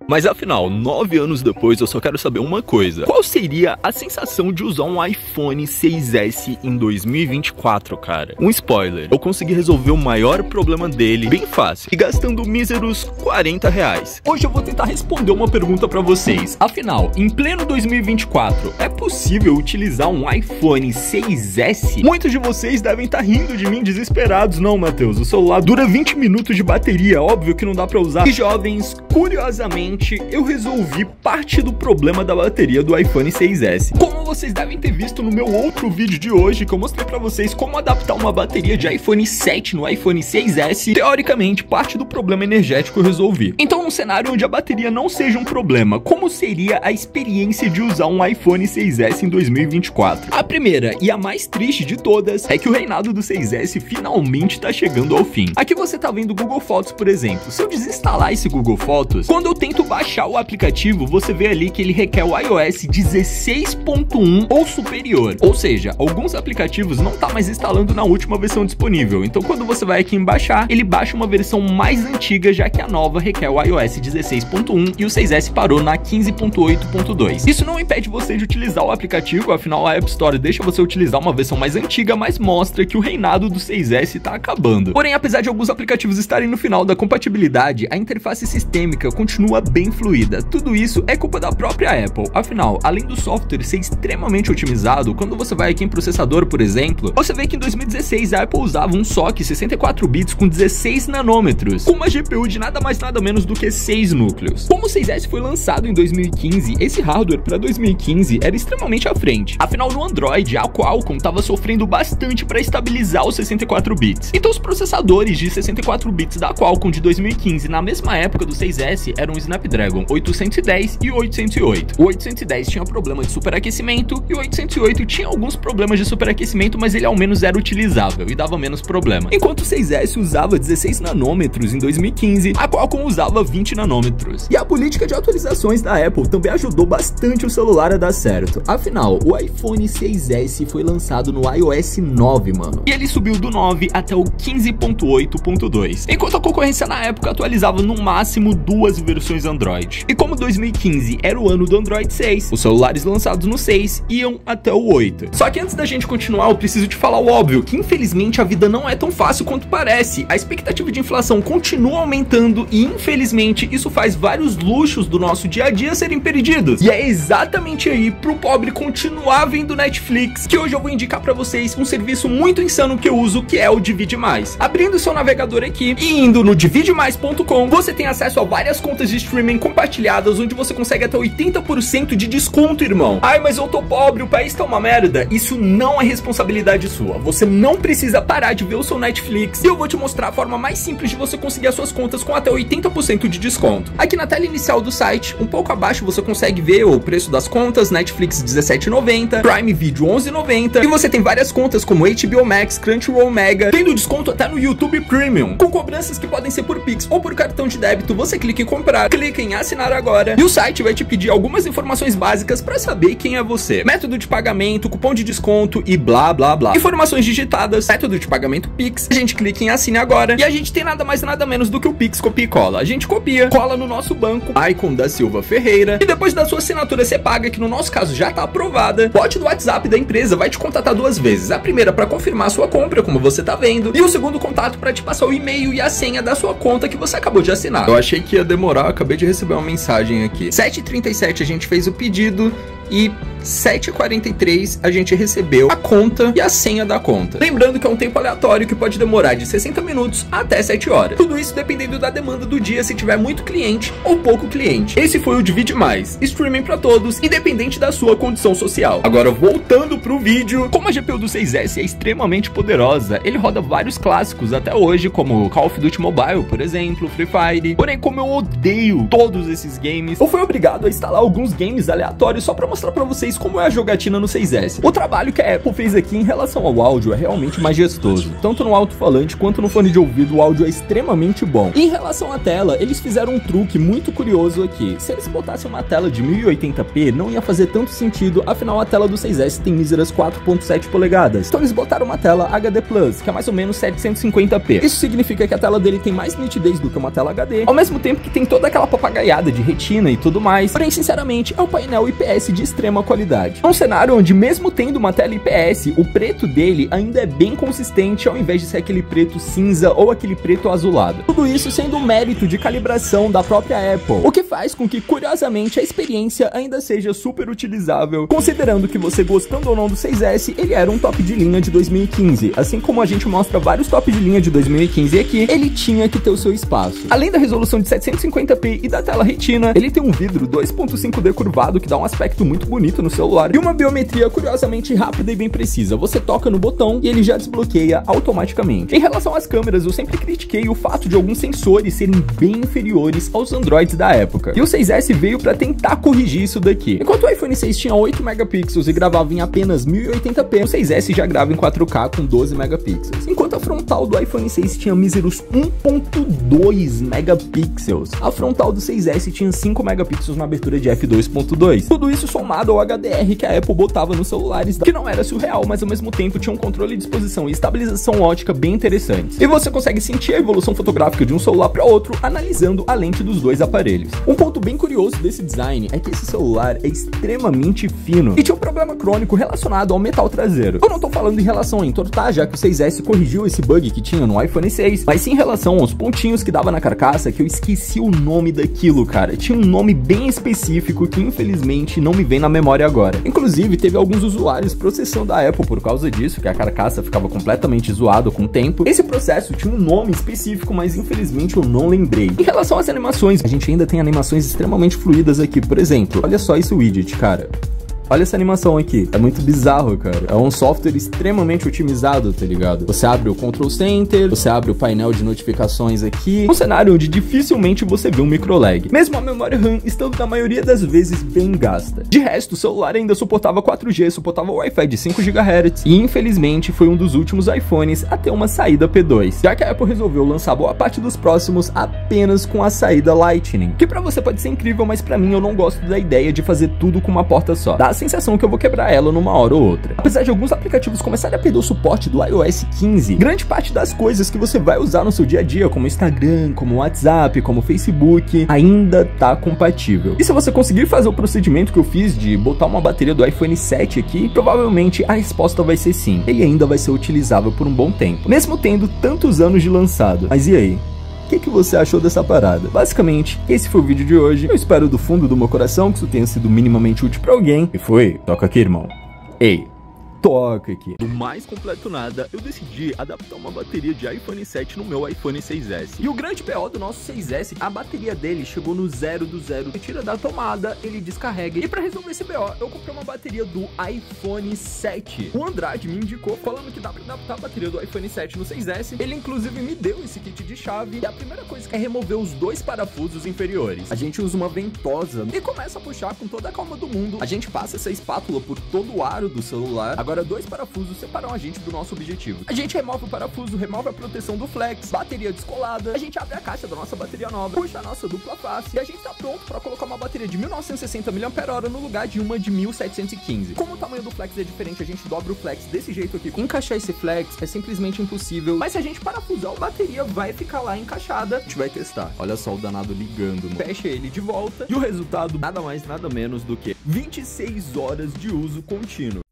Mas afinal, 9 anos depois, eu só quero saber uma coisa. Qual seria a sensação de usar um iPhone 6S em 2024, cara? Um spoiler, eu consegui resolver o maior problema dele bem fácil e gastando míseros R$40. Hoje eu vou tentar responder uma pergunta pra vocês. Afinal, em pleno 2024, é possível utilizar um iPhone 6S? Muitos de vocês devem estar rindo de mim desesperados. Não, Matheus, o celular dura 20 minutos de bateria, óbvio que não dá pra usar. E jovens, curiosamente, eu resolvi parte do problema da bateria do iPhone 6S. Como vocês devem ter visto no meu outro vídeo de hoje, que eu mostrei pra vocês como adaptar uma bateria de iPhone 7 no iPhone 6S, teoricamente, parte do problema energético eu resolvi. Então, num cenário onde a bateria não seja um problema, como seria a experiência de usar um iPhone 6S em 2024? A primeira e a mais triste de todas é que o reinado do 6S finalmente tá chegando ao fim. Aqui você tá vendo o Google Fotos, por exemplo. Se eu desinstalar esse Google Fotos, quando eu tento baixar o aplicativo, você vê ali que ele requer o iOS 16.1 ou superior. Ou seja, alguns aplicativos não tá mais instalando na última versão disponível. Então, quando você vai aqui em baixar, ele baixa uma versão mais antiga, já que a nova requer o iOS 16.1 e o 6S parou na 15.8.2. Isso não impede você de utilizar o aplicativo, afinal a App Store deixa você utilizar uma versão mais antiga, mas mostra que o reinado do 6S tá acabando. Porém, apesar de alguns aplicativos estarem no final da compatibilidade, a interface sistêmica continua bem fluida. Tudo isso é culpa da própria Apple. Afinal, além do software ser extremamente otimizado, quando você vai aqui em processador, por exemplo, você vê que em 2016 a Apple usava um SoC 64 bits com 16 nanômetros, com uma GPU de nada mais nada menos do que 6 núcleos. Como o 6S foi lançado em 2015, esse hardware para 2015 era extremamente à frente. Afinal, no Android, a Qualcomm estava sofrendo bastante para estabilizar os 64 bits. Então, os processadores de 64 bits da Qualcomm de 2015, na mesma época do 6S, eram o Snapdragon 810 e o 808. O 810 tinha problema de superaquecimento e o 808 tinha alguns problemas de superaquecimento, mas ele ao menos era utilizável e dava menos problema. Enquanto o 6S usava 16 nanômetros em 2015, a Qualcomm usava 20 nanômetros. E a política de atualizações da Apple também ajudou bastante o celular a dar certo. Afinal, o iPhone 6S foi lançado no iOS 9, mano. E ele subiu do 9 até o 15.8.2. Enquanto a concorrência na época atualizava no máximo 2 versões Android. E como 2015 era o ano do Android 6, os celulares lançados no 6 iam até o 8. Só que antes da gente continuar, eu preciso te falar o óbvio, que infelizmente a vida não é tão fácil quanto parece. A expectativa de inflação continua aumentando e infelizmente isso faz vários luxos do nosso dia a dia serem perdidos. E é exatamente aí pro pobre continuar vendo Netflix que hoje eu vou indicar pra vocês um serviço muito insano que eu uso, que é o Divide Mais. Abrindo seu navegador aqui e indo no dividemais.com, você tem acesso a várias contas de streaming compartilhadas, onde você consegue até 80% de desconto, irmão. Ai, mas eu tô pobre, o país tá uma merda. Isso não é responsabilidade sua. Você não precisa parar de ver o seu Netflix. E eu vou te mostrar a forma mais simples de você conseguir as suas contas com até 80% de desconto. Aqui na tela inicial do site, um pouco abaixo você consegue ver o preço das contas. Netflix R$17,90, Prime Video R$11,90. E você tem várias contas como HBO Max, Crunchyroll Mega, tendo desconto até no YouTube Premium, com cobranças que podem ser por Pix ou por cartão de débito. Você clica em comprar, clica em assinar agora e o site vai te pedir algumas informações básicas para saber quem é você. Método de pagamento, cupom de desconto e blá blá blá. Informações digitadas, método de pagamento Pix. A gente clica em assine agora e a gente tem nada mais nada menos do que o Pix copia e cola. A gente copia, cola no nosso banco, Icon da Silva Ferreira, e depois da sua assinatura você paga, que no nosso caso já tá aprovada. Bot do WhatsApp da empresa vai te contatar 2 vezes. A primeira para confirmar a sua compra, como você tá vendo, e o segundo contato para te passar o e-mail e a senha da sua conta que você acabou de assinar. Eu achei que ia demorar, acabei de receber uma mensagem aqui. 7h37 a gente fez o pedido e 7h43 a gente recebeu a conta e a senha da conta. Lembrando que é um tempo aleatório que pode demorar de 60 minutos até 7 horas. Tudo isso dependendo da demanda do dia, se tiver muito cliente ou pouco cliente. Esse foi o Divide Mais, streaming pra todos, independente da sua condição social. Agora, voltando pro vídeo, como a GPU do 6S é extremamente poderosa, ele roda vários clássicos até hoje, como Call of Duty Mobile, por exemplo, Free Fire. Porém, como eu odeio todos esses games, eu fui obrigado a instalar alguns games aleatórios só pra mostrar mostrar pra vocês como é a jogatina no 6S. O trabalho que a Apple fez aqui em relação ao áudio é realmente majestoso. Tanto no alto-falante quanto no fone de ouvido, o áudio é extremamente bom. E em relação à tela, eles fizeram um truque muito curioso aqui. Se eles botassem uma tela de 1080p, não ia fazer tanto sentido, afinal a tela do 6S tem míseras 4.7 polegadas. Então eles botaram uma tela HD+, que é mais ou menos 750p. Isso significa que a tela dele tem mais nitidez do que uma tela HD, ao mesmo tempo que tem toda aquela papagaiada de retina e tudo mais. Porém, sinceramente, é um painel IPS de extrema qualidade. É um cenário onde, mesmo tendo uma tela IPS, o preto dele ainda é bem consistente, ao invés de ser aquele preto cinza ou aquele preto azulado. Tudo isso sendo um mérito de calibração da própria Apple, o que faz com que, curiosamente, a experiência ainda seja super utilizável, considerando que você, gostando ou não do 6S, ele era um top de linha de 2015. Assim como a gente mostra vários top de linha de 2015 aqui, ele tinha que ter o seu espaço. Além da resolução de 750p e da tela retina, ele tem um vidro 2.5D curvado que dá um aspecto muito bonito no celular e uma biometria curiosamente rápida e bem precisa. Você toca no botão e ele já desbloqueia automaticamente. Em relação às câmeras, eu sempre critiquei o fato de alguns sensores serem bem inferiores aos Androids da época, e o 6S veio para tentar corrigir isso daqui. Enquanto o iPhone 6 tinha 8 megapixels e gravava em apenas 1080p, o 6S já grava em 4K com 12 megapixels. Enquanto a frontal do iPhone 6 tinha míseros 1.2 megapixels, a frontal do 6S tinha 5 megapixels na abertura de f2.2. Tudo isso somado ao HDR que a Apple botava nos celulares, que não era surreal, mas ao mesmo tempo tinha um controle de exposição e estabilização ótica bem interessantes. E você consegue sentir a evolução fotográfica de um celular para outro analisando a lente dos dois aparelhos. Um ponto bem curioso desse design é que esse celular é extremamente fino e tinha um problema crônico relacionado ao metal traseiro. Eu não tô falando em relação a entortar, já que o 6S corrigiu esse bug que tinha no iPhone 6, mas sim em relação aos pontinhos que dava na carcaça, que eu esqueci o nome daquilo, cara. Tinha um nome bem específico que infelizmente não me vem na memória agora. Inclusive, teve alguns usuários processando a Apple por causa disso, que a carcaça ficava completamente zoada com o tempo. Esse processo tinha um nome específico, mas infelizmente eu não lembrei. Em relação às animações, a gente ainda tem animações extremamente fluidas aqui. Por exemplo, olha só esse widget, cara. Olha essa animação aqui, é muito bizarro, cara. É um software extremamente otimizado, tá ligado? Você abre o Control Center, você abre o painel de notificações aqui, um cenário onde dificilmente você vê um micro lag, mesmo a memória RAM estando na maioria das vezes bem gasta. De resto, o celular ainda suportava 4G, suportava Wi-Fi de 5 GHz e infelizmente foi um dos últimos iPhones a ter uma saída P2, já que a Apple resolveu lançar boa parte dos próximos apenas com a saída Lightning, que pra você pode ser incrível, mas pra mim eu não gosto da ideia de fazer tudo com uma porta só. Dá a sensação que eu vou quebrar ela numa hora ou outra. Apesar de alguns aplicativos começarem a perder o suporte do iOS 15, grande parte das coisas que você vai usar no seu dia a dia, como Instagram, como WhatsApp, como Facebook, ainda tá compatível. E se você conseguir fazer o procedimento que eu fiz de botar uma bateria do iPhone 7 aqui, provavelmente a resposta vai ser sim. Ele ainda vai ser utilizável por um bom tempo, mesmo tendo tantos anos de lançado. Mas e aí? O que você achou dessa parada? Basicamente, esse foi o vídeo de hoje. Eu espero do fundo do meu coração que isso tenha sido minimamente útil pra alguém. E foi. Toca aqui, irmão. Ei. Toca aqui. No mais completo nada, eu decidi adaptar uma bateria de iPhone 7 no meu iPhone 6S. E o grande BO do nosso 6S, a bateria dele chegou no 0 do 0. Você tira da tomada, ele descarrega. E pra resolver esse BO, eu comprei uma bateria do iPhone 7. O Andrade me indicou falando que dá pra adaptar a bateria do iPhone 7 no 6S. Ele inclusive me deu esse kit de chave. E a primeira coisa é remover os dois parafusos inferiores. A gente usa uma ventosa e começa a puxar com toda a calma do mundo. A gente passa essa espátula por todo o aro do celular. Agora, dois parafusos separam a gente do nosso objetivo. A gente remove o parafuso, remove a proteção do flex, bateria descolada, a gente abre a caixa da nossa bateria nova, puxa a nossa dupla face e a gente tá pronto para colocar uma bateria de 1960 mAh no lugar de uma de 1715. Como o tamanho do flex é diferente, a gente dobra o flex desse jeito aqui. Encaixar esse flex é simplesmente impossível, mas se a gente parafusar, a bateria vai ficar lá encaixada. A gente vai testar. Olha só o danado ligando, mano. Fecha ele de volta e o resultado nada mais, nada menos do que 26 horas de uso contínuo.